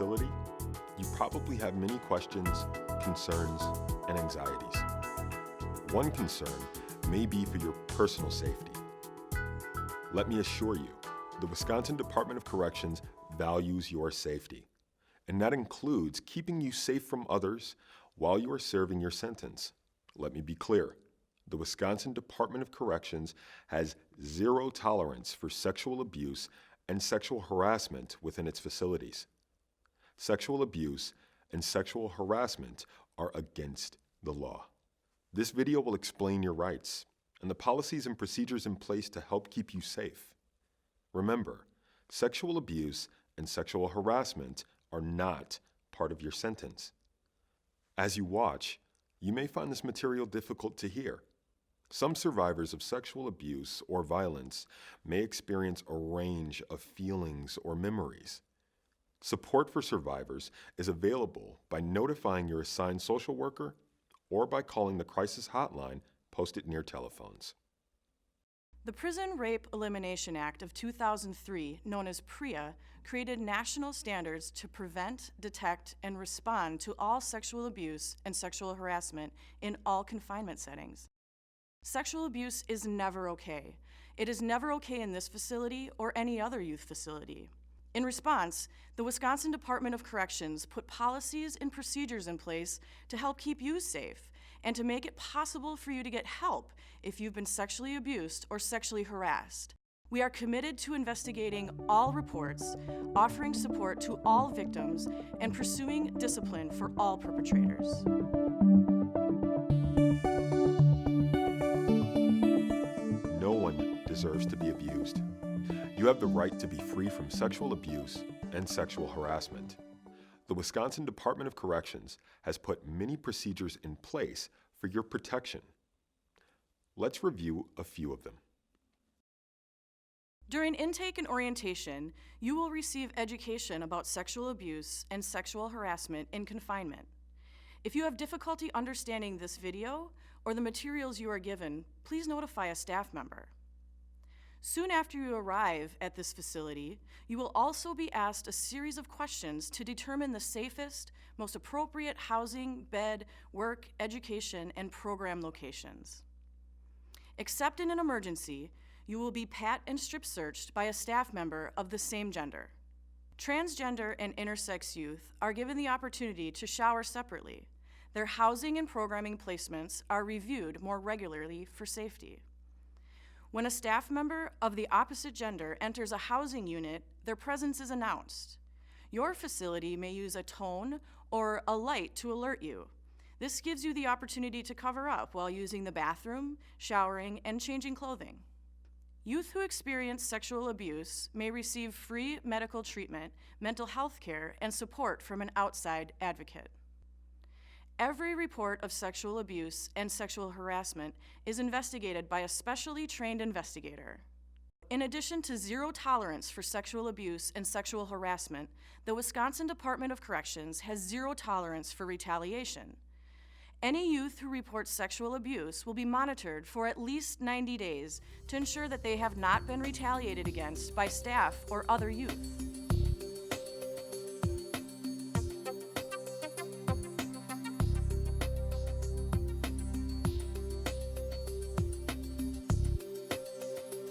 facility, you probably have many questions, concerns, and anxieties. One concern may be for your personal safety. Let me assure you, the Wisconsin Department of Corrections values your safety, and that includes keeping you safe from others while you are serving your sentence. Let me be clear. The Wisconsin Department of Corrections has zero tolerance for sexual abuse and sexual harassment within its facilities. Sexual abuse and sexual harassment are against the law. This video will explain your rights and the policies and procedures in place to help keep you safe. Remember, sexual abuse and sexual harassment are not part of your sentence. As you watch, you may find this material difficult to hear. Some survivors of sexual abuse or violence may experience a range of feelings or memories. Support for survivors is available by notifying your assigned social worker or by calling the crisis hotline posted near telephones. The Prison Rape Elimination Act of 2003, known as PREA, created national standards to prevent, detect, and respond to all sexual abuse and sexual harassment in all confinement settings. Sexual abuse is never okay. It is never okay in this facility or any other youth facility. In response, the Wisconsin Department of Corrections put policies and procedures in place to help keep you safe and to make it possible for you to get help if you've been sexually abused or sexually harassed. We are committed to investigating all reports, offering support to all victims, and pursuing discipline for all perpetrators. No one deserves to be abused. You have the right to be free from sexual abuse and sexual harassment. The Wisconsin Department of Corrections has put many procedures in place for your protection. Let's review a few of them. During intake and orientation, you will receive education about sexual abuse and sexual harassment in confinement. If you have difficulty understanding this video or the materials you are given, please notify a staff member. Soon after you arrive at this facility, you will also be asked a series of questions to determine the safest, most appropriate housing, bed, work, education, and program locations. Except in an emergency, you will be pat and strip searched by a staff member of the same gender. Transgender and intersex youth are given the opportunity to shower separately. Their housing and programming placements are reviewed more regularly for safety. When a staff member of the opposite gender enters a housing unit, their presence is announced. Your facility may use a tone or a light to alert you. This gives you the opportunity to cover up while using the bathroom, showering, and changing clothing. Youth who experience sexual abuse may receive free medical treatment, mental health care, and support from an outside advocate. Every report of sexual abuse and sexual harassment is investigated by a specially trained investigator. In addition to zero tolerance for sexual abuse and sexual harassment, the Wisconsin Department of Corrections has zero tolerance for retaliation. Any youth who reports sexual abuse will be monitored for at least 90 days to ensure that they have not been retaliated against by staff or other youth.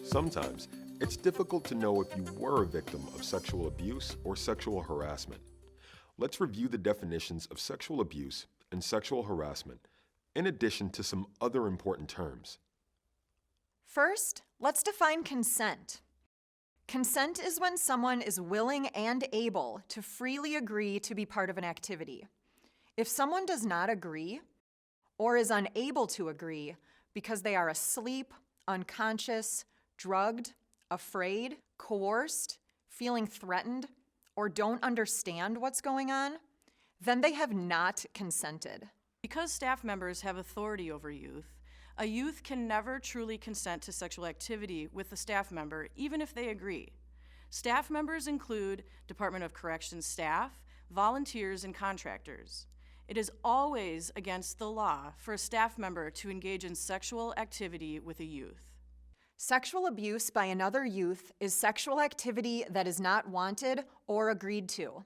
Sometimes, it's difficult to know if you were a victim of sexual abuse or sexual harassment. Let's review the definitions of sexual abuse and sexual harassment, in addition to some other important terms. First, let's define consent. Consent is when someone is willing and able to freely agree to be part of an activity. If someone does not agree or is unable to agree because they are asleep, unconscious, drugged, afraid, coerced, feeling threatened, or don't understand what's going on, then they have not consented. Because staff members have authority over youth, a youth can never truly consent to sexual activity with a staff member, even if they agree. Staff members include Department of Corrections staff, volunteers, and contractors. It is always against the law for a staff member to engage in sexual activity with a youth. Sexual abuse by another youth is sexual activity that is not wanted or agreed to.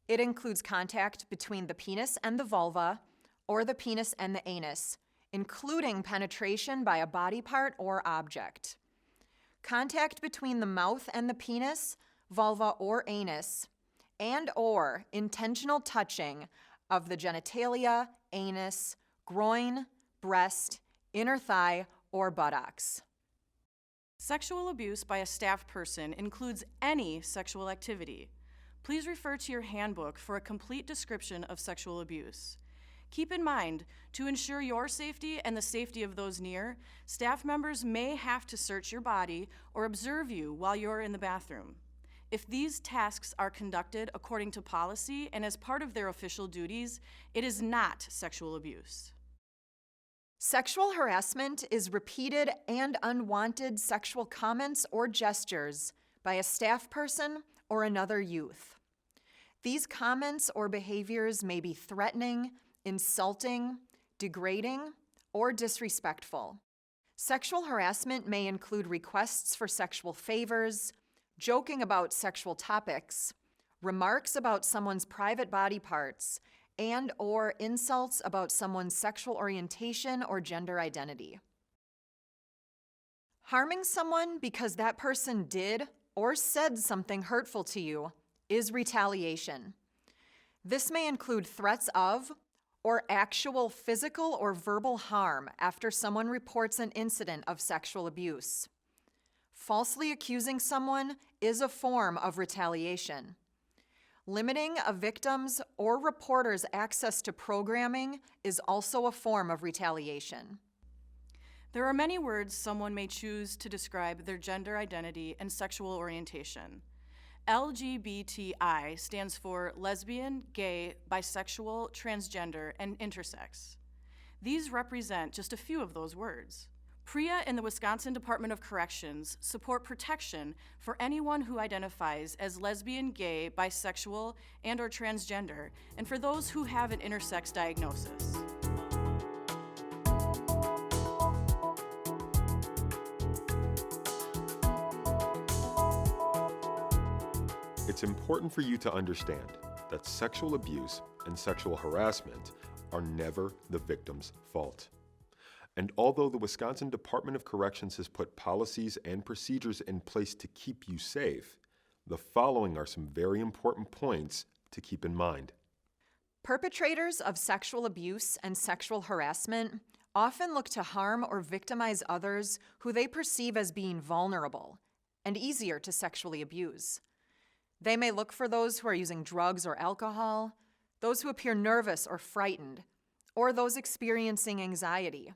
It includes contact between the penis and the vulva, or the penis and the anus, including penetration by a body part or object. Contact between the mouth and the penis, vulva, or anus, and/or intentional touching of the genitalia, anus, groin, breast, inner thigh, or buttocks. Sexual abuse by a staff person includes any sexual activity. Please refer to your handbook for a complete description of sexual abuse. Keep in mind, to ensure your safety and the safety of those near, staff members may have to search your body or observe you while you're in the bathroom. If these tasks are conducted according to policy and as part of their official duties, it is not sexual abuse. Sexual harassment is repeated and unwanted sexual comments or gestures by a staff person or another youth. These comments or behaviors may be threatening, insulting, degrading, or disrespectful. Sexual harassment may include requests for sexual favors, joking about sexual topics, remarks about someone's private body parts, and/or insults about someone's sexual orientation or gender identity. Harming someone because that person did or said something hurtful to you is retaliation. This may include threats of or actual physical or verbal harm after someone reports an incident of sexual abuse. Falsely accusing someone is a form of retaliation. Limiting a victim's or reporter's access to programming is also a form of retaliation. There are many words someone may choose to describe their gender identity and sexual orientation. LGBTI stands for lesbian, gay, bisexual, transgender, and intersex. These represent just a few of those words. PREA and the Wisconsin Department of Corrections support protection for anyone who identifies as lesbian, gay, bisexual, and/or transgender, and for those who have an intersex diagnosis. It's important for you to understand that sexual abuse and sexual harassment are never the victim's fault. And although the Wisconsin Department of Corrections has put policies and procedures in place to keep you safe, the following are some very important points to keep in mind. Perpetrators of sexual abuse and sexual harassment often look to harm or victimize others who they perceive as being vulnerable and easier to sexually abuse. They may look for those who are using drugs or alcohol, those who appear nervous or frightened, or those experiencing anxiety.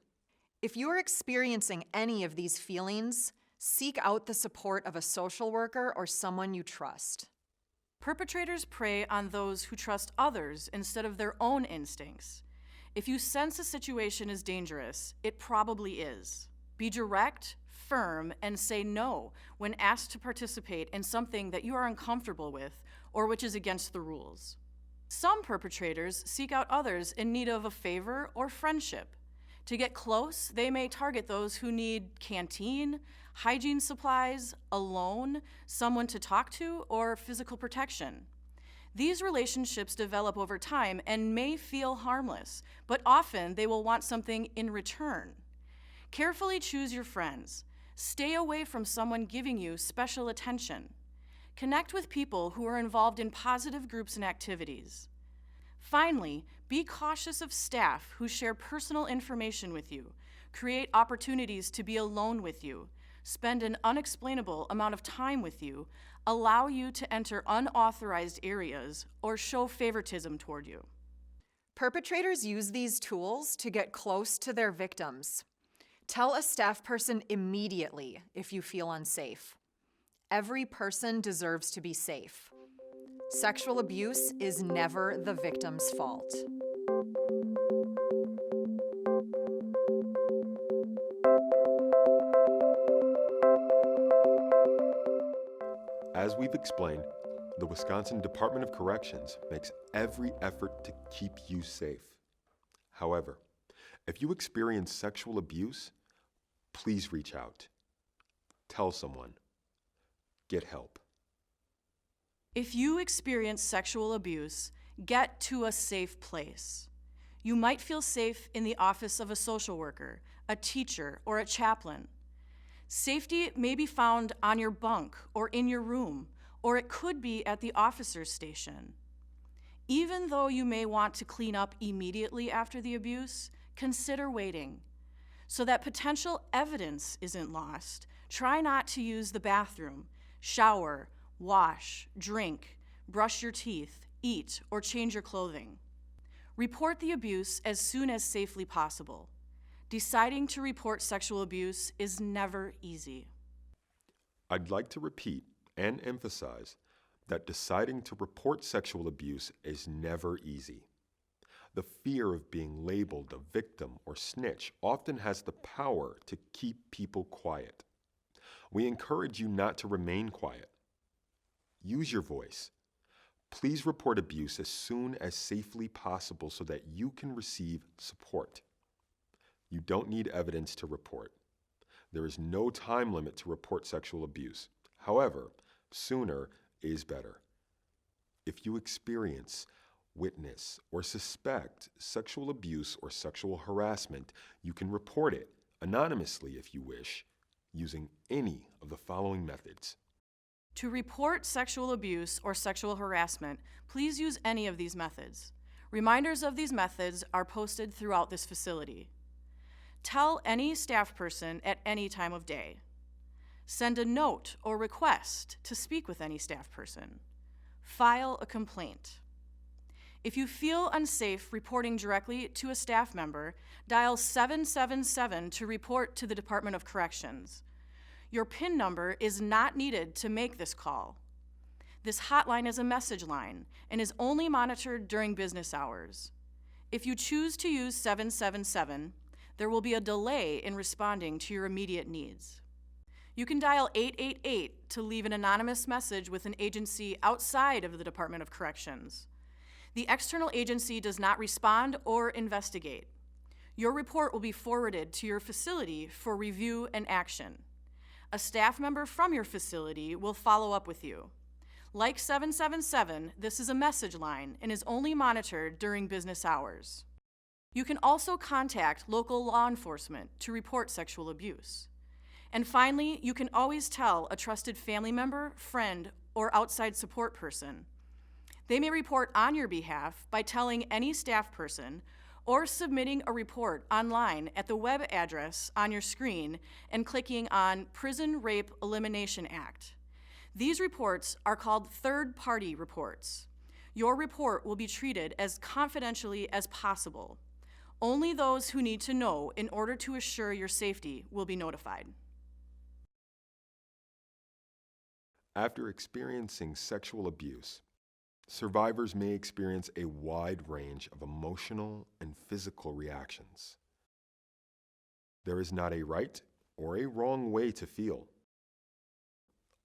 If you are experiencing any of these feelings, seek out the support of a social worker or someone you trust. Perpetrators prey on those who trust others instead of their own instincts. If you sense a situation is dangerous, it probably is. Be direct, firm, and say no when asked to participate in something that you are uncomfortable with or which is against the rules. Some perpetrators seek out others in need of a favor or friendship. To get close, they may target those who need canteen, hygiene supplies, a loan, someone to talk to, or physical protection. These relationships develop over time and may feel harmless, but often they will want something in return. Carefully choose your friends. Stay away from someone giving you special attention. Connect with people who are involved in positive groups and activities. Finally, be cautious of staff who share personal information with you, create opportunities to be alone with you, spend an unexplainable amount of time with you, allow you to enter unauthorized areas, or show favoritism toward you. Perpetrators use these tools to get close to their victims. Tell a staff person immediately if you feel unsafe. Every person deserves to be safe. Sexual abuse is never the victim's fault. As we've explained, the Wisconsin Department of Corrections makes every effort to keep you safe. However, if you experience sexual abuse, please reach out. Tell someone. Get help. If you experience sexual abuse, get to a safe place. You might feel safe in the office of a social worker, a teacher, or a chaplain. Safety may be found on your bunk or in your room, or it could be at the officer's station. Even though you may want to clean up immediately after the abuse, consider waiting. So that potential evidence isn't lost, try not to use the bathroom, shower, wash, drink, brush your teeth, eat, or change your clothing. Report the abuse as soon as safely possible. Deciding to report sexual abuse is never easy. I'd like to repeat and emphasize that deciding to report sexual abuse is never easy. The fear of being labeled a victim or snitch often has the power to keep people quiet. We encourage you not to remain quiet. Use your voice. Please report abuse as soon as safely possible so that you can receive support. You don't need evidence to report. There is no time limit to report sexual abuse. However, sooner is better. If you experience, witness, or suspect sexual abuse or sexual harassment, you can report it anonymously if you wish, using any of the following methods. To report sexual abuse or sexual harassment, please use any of these methods. Reminders of these methods are posted throughout this facility. Tell any staff person at any time of day. Send a note or request to speak with any staff person. File a complaint. If you feel unsafe reporting directly to a staff member, dial 777 to report to the Department of Corrections. Your PIN number is not needed to make this call. This hotline is a message line and is only monitored during business hours. If you choose to use 777, there will be a delay in responding to your immediate needs. You can dial 888 to leave an anonymous message with an agency outside of the Department of Corrections. The external agency does not respond or investigate. Your report will be forwarded to your facility for review and action. A staff member from your facility will follow up with you. Like 777, this is a message line and is only monitored during business hours. You can also contact local law enforcement to report sexual abuse. And finally, you can always tell a trusted family member, friend, or outside support person. They may report on your behalf by telling any staff person or submitting a report online at the web address on your screen and clicking on Prison Rape Elimination Act. These reports are called third-party reports. Your report will be treated as confidentially as possible. Only those who need to know in order to assure your safety will be notified. After experiencing sexual abuse, survivors may experience a wide range of emotional and physical reactions. There is not a right or a wrong way to feel.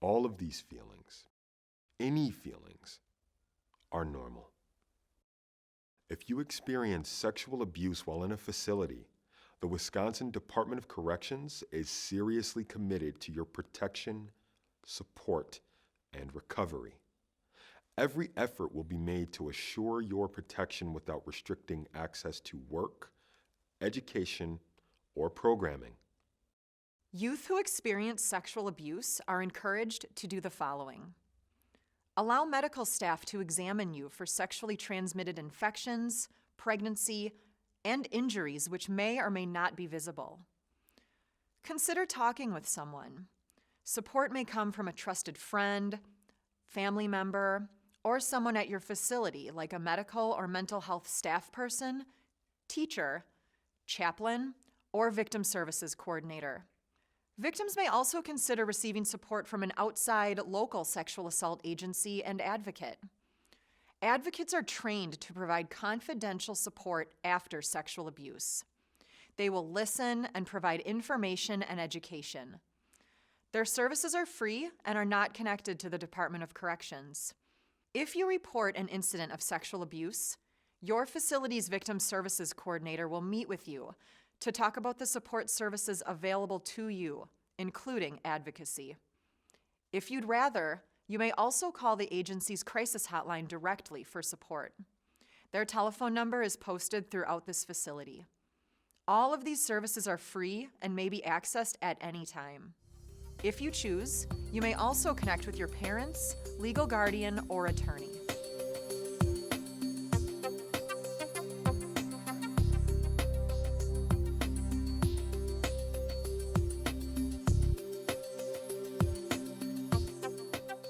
All of these feelings, any feelings, are normal. If you experience sexual abuse while in a facility, the Wisconsin Department of Corrections is seriously committed to your protection, support, and recovery. Every effort will be made to assure your protection without restricting access to work, education, or programming. Youth who experience sexual abuse are encouraged to do the following. Allow medical staff to examine you for sexually transmitted infections, pregnancy, and injuries which may or may not be visible. Consider talking with someone. Support may come from a trusted friend, family member, or someone at your facility like a medical or mental health staff person, teacher, chaplain, or victim services coordinator. Victims may also consider receiving support from an outside local sexual assault agency and advocate. Advocates are trained to provide confidential support after sexual abuse. They will listen and provide information and education. Their services are free and are not connected to the Department of Corrections. If you report an incident of sexual abuse, your facility's victim services coordinator will meet with you to talk about the support services available to you, including advocacy. If you'd rather, You may also call the agency's crisis hotline directly for support. Their telephone number is posted throughout this facility. All of these services are free and may be accessed at any time. If you choose, you may also connect with your parents, legal guardian, or attorney.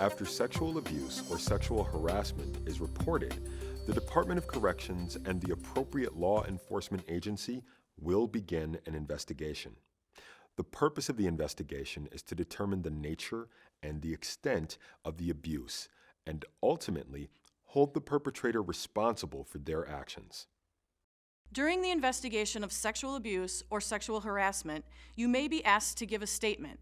After sexual abuse or sexual harassment is reported, the Department of Corrections and the appropriate law enforcement agency will begin an investigation. The purpose of the investigation is to determine the nature and the extent of the abuse and ultimately hold the perpetrator responsible for their actions. During the investigation of sexual abuse or sexual harassment, you may be asked to give a statement.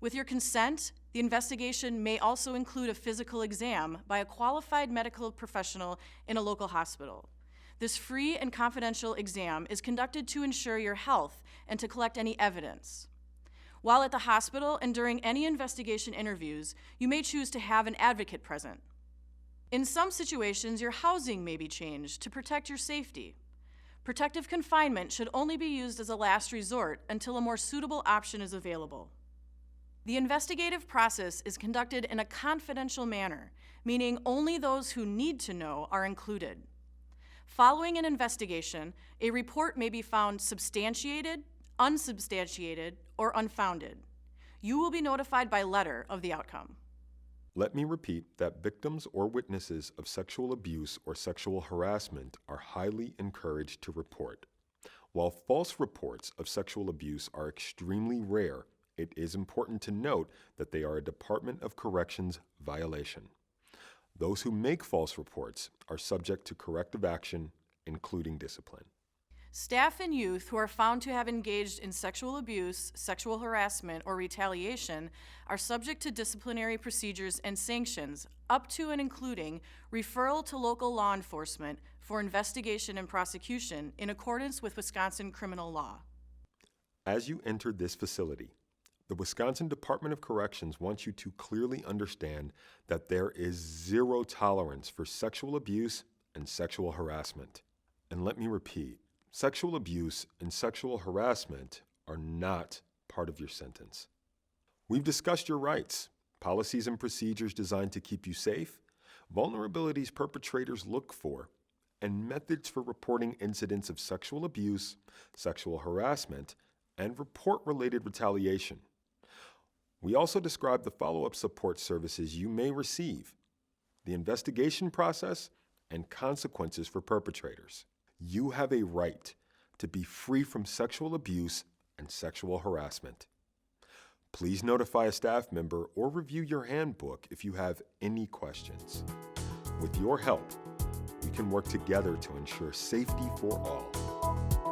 With your consent, the investigation may also include a physical exam by a qualified medical professional in a local hospital. This free and confidential exam is conducted to ensure your health and to collect any evidence. While at the hospital and during any investigation interviews, you may choose to have an advocate present. In some situations, your housing may be changed to protect your safety. Protective confinement should only be used as a last resort until a more suitable option is available. The investigative process is conducted in a confidential manner, meaning only those who need to know are included. Following an investigation, a report may be found substantiated, unsubstantiated, or unfounded. You will be notified by letter of the outcome. Let me repeat that victims or witnesses of sexual abuse or sexual harassment are highly encouraged to report. While false reports of sexual abuse are extremely rare, it is important to note that they are a Department of Corrections violation. Those who make false reports are subject to corrective action, including discipline. Staff and youth who are found to have engaged in sexual abuse, sexual harassment, or retaliation are subject to disciplinary procedures and sanctions, up to and including referral to local law enforcement for investigation and prosecution in accordance with Wisconsin criminal law. As you enter this facility, the Wisconsin Department of Corrections wants you to clearly understand that there is zero tolerance for sexual abuse and sexual harassment. And let me repeat, sexual abuse and sexual harassment are not part of your sentence. We've discussed your rights, policies and procedures designed to keep you safe, vulnerabilities perpetrators look for, and methods for reporting incidents of sexual abuse, sexual harassment, and report-related retaliation. We also describe the follow-up support services you may receive, the investigation process, and consequences for perpetrators. You have a right to be free from sexual abuse and sexual harassment. Please notify a staff member or review your handbook if you have any questions. With your help, we can work together to ensure safety for all.